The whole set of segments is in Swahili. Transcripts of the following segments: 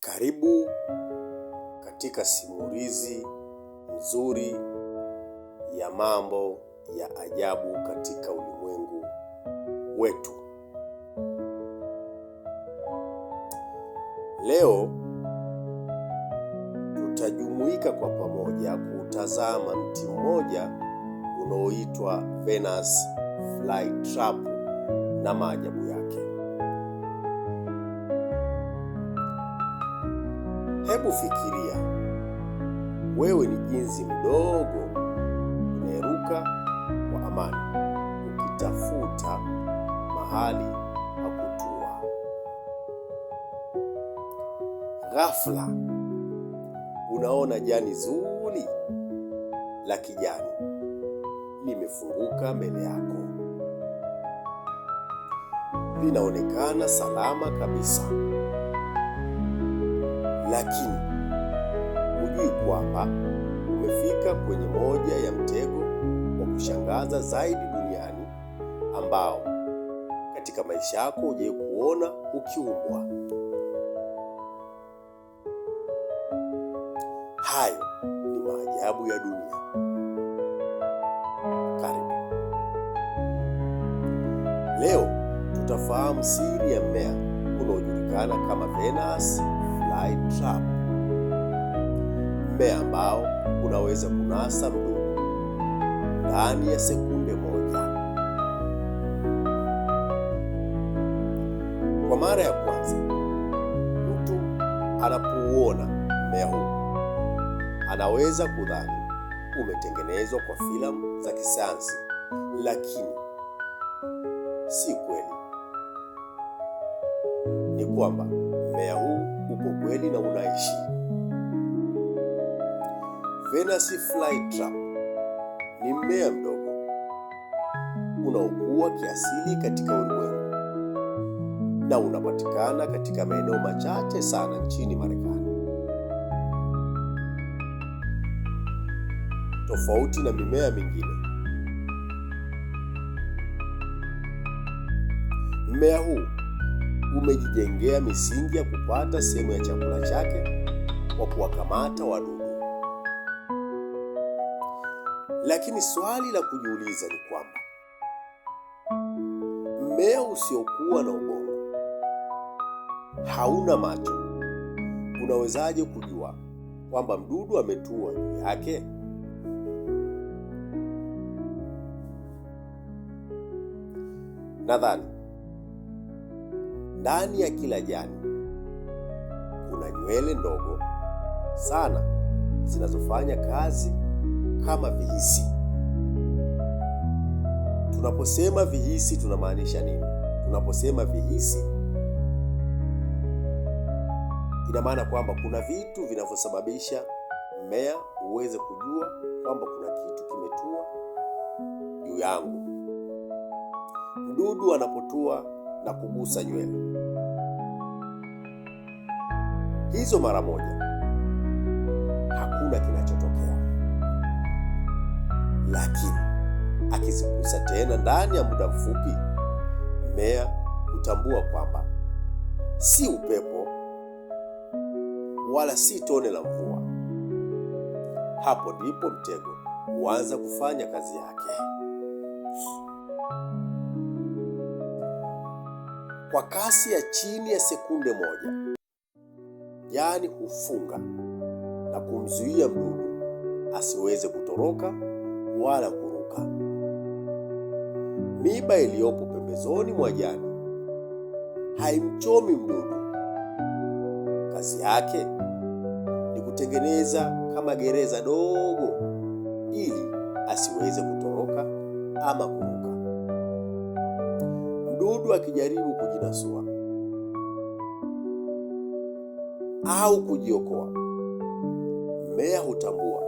Karibu katika simulizi nzuri ya mambo ya ajabu katika ulimwengu wetu. Leo tutajumuika kwa pamoja kutazama mti mmoja unaoitwa Venus Flytrap na maajabu yake. Hebu fikiria, wewe ni inzi mdogo unayeruka kwa amani ukitafuta mahali pa kutua. Ghafla unaona jani zuri la kijani limefunguka mbele yako. Linaonekana salama kabisa, lakini hujui kwamba umefika kwenye moja ya mtego wa kushangaza zaidi duniani ambao katika maisha yako hujawahi kuona ukiumbwa. Hayo ni maajabu ya dunia. Karibu. Leo tutafahamu siri ya mmea unaojulikana kama Venus Flytrap, mmea ambao unaweza kunasa mdudu ndani ya sekunde moja. Kwa mara ya kwanza mtu anapouona mmea huu anaweza kudhani umetengenezwa kwa filamu za kisayansi, lakini si kweli. Ni kwamba mmea huu upo kweli na unaishi. Venus Flytrap ni mmea mdogo unaokua kiasili katika ulimwengu na unapatikana katika maeneo machache sana nchini Marekani. Tofauti na mimea mingine, mmea huu umejijengea misingi ya kupata sehemu ya chakula chake kwa kuwakamata wadudu. Lakini swali la kujiuliza ni kwamba mmea usiokuwa na ubongo, hauna macho, unawezaje kujua kwamba mdudu ametua juu yake? Nadhani ndani ya kila jani kuna nywele ndogo sana zinazofanya kazi kama vihisi. Tunaposema vihisi tunamaanisha nini? Tunaposema vihisi, ina maana kwamba kuna vitu vinavyosababisha mmea uweze kujua kwamba kuna kitu kimetua juu yangu. Mdudu anapotua na kugusa nywele hizo mara moja, hakuna kinachotokea. Lakini akizigusa tena ndani ya muda mfupi, mmea hutambua kwamba si upepo wala si tone la mvua. Hapo ndipo mtego huanza kufanya kazi yake. Kwa kasi ya chini ya sekunde moja, jani hufunga na kumzuia mdudu asiweze kutoroka wala kuruka. Miiba iliyopo pembezoni mwa jani haimchomi mdudu. Kazi yake ni kutengeneza kama gereza dogo ili asiweze kutoroka ama kuruka. Mdudu akijaribu kujinasua au kujiokoa, mmea hutambua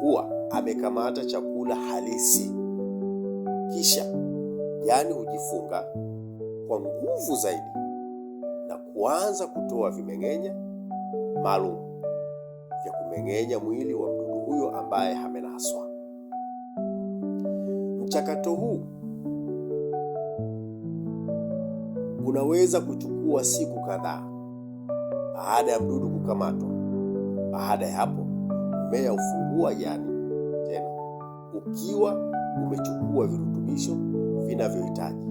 kuwa amekamata chakula halisi. Kisha jani hujifunga kwa nguvu zaidi na kuanza kutoa vimeng'enya maalum vya kumeng'enya mwili wa mdudu huyo ambaye amenaswa. Mchakato huu unaweza kuchukua siku kadhaa Baada ya mdudu kukamatwa, baada ya hapo mmea hufungua jani tena ukiwa umechukua virutubisho vinavyohitaji,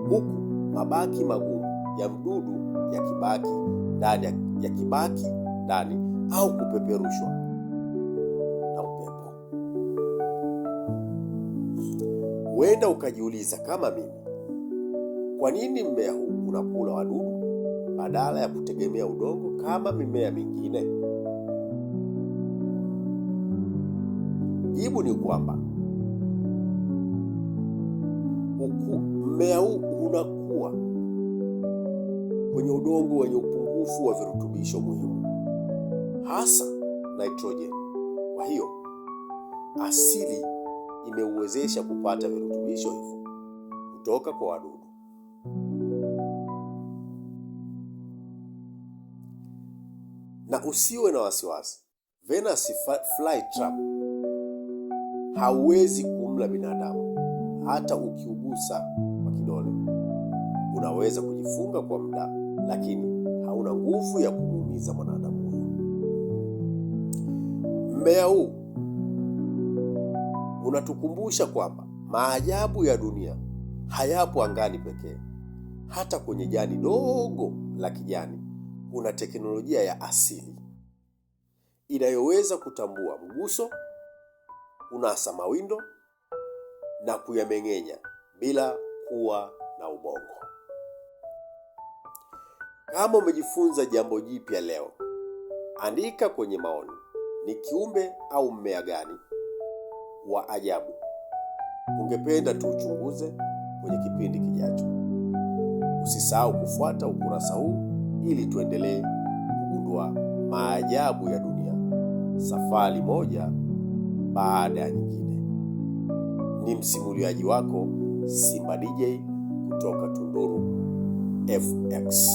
huku mabaki magumu ya mdudu yakibaki ndani au kupeperushwa na upepo. Huenda ukajiuliza kama mimi, kwa nini mmea huu unakula wadudu badala ya kutegemea udongo kama mimea mingine? Jibu ni kwamba mmea huu unakuwa kwenye udongo wenye upungufu wa virutubisho muhimu, hasa nitrogen. Kwa hiyo asili imeuwezesha kupata virutubisho hivyo kutoka kwa wadudu. Na usiwe na wasiwasi, Venus flytrap hauwezi kumla binadamu. Hata ukiugusa kwa kidole, unaweza kujifunga kwa muda, lakini hauna nguvu ya kumuumiza mwanadamu huyo. Mmea huu unatukumbusha kwamba maajabu ya dunia hayapo angani pekee. Hata kwenye jani dogo la kijani kuna teknolojia ya asili inayoweza kutambua mguso, kunasa mawindo na kuyameng'enya bila kuwa na ubongo. Kama umejifunza jambo jipya leo, andika kwenye maoni, ni kiumbe au mmea gani wa ajabu ungependa tuuchunguze kwenye kipindi kijacho. Usisahau kufuata ukurasa huu ili tuendelee kugundua maajabu ya dunia, safari moja baada ya nyingine. Ni msimuliaji wako Simba DJ kutoka Tunduru FX.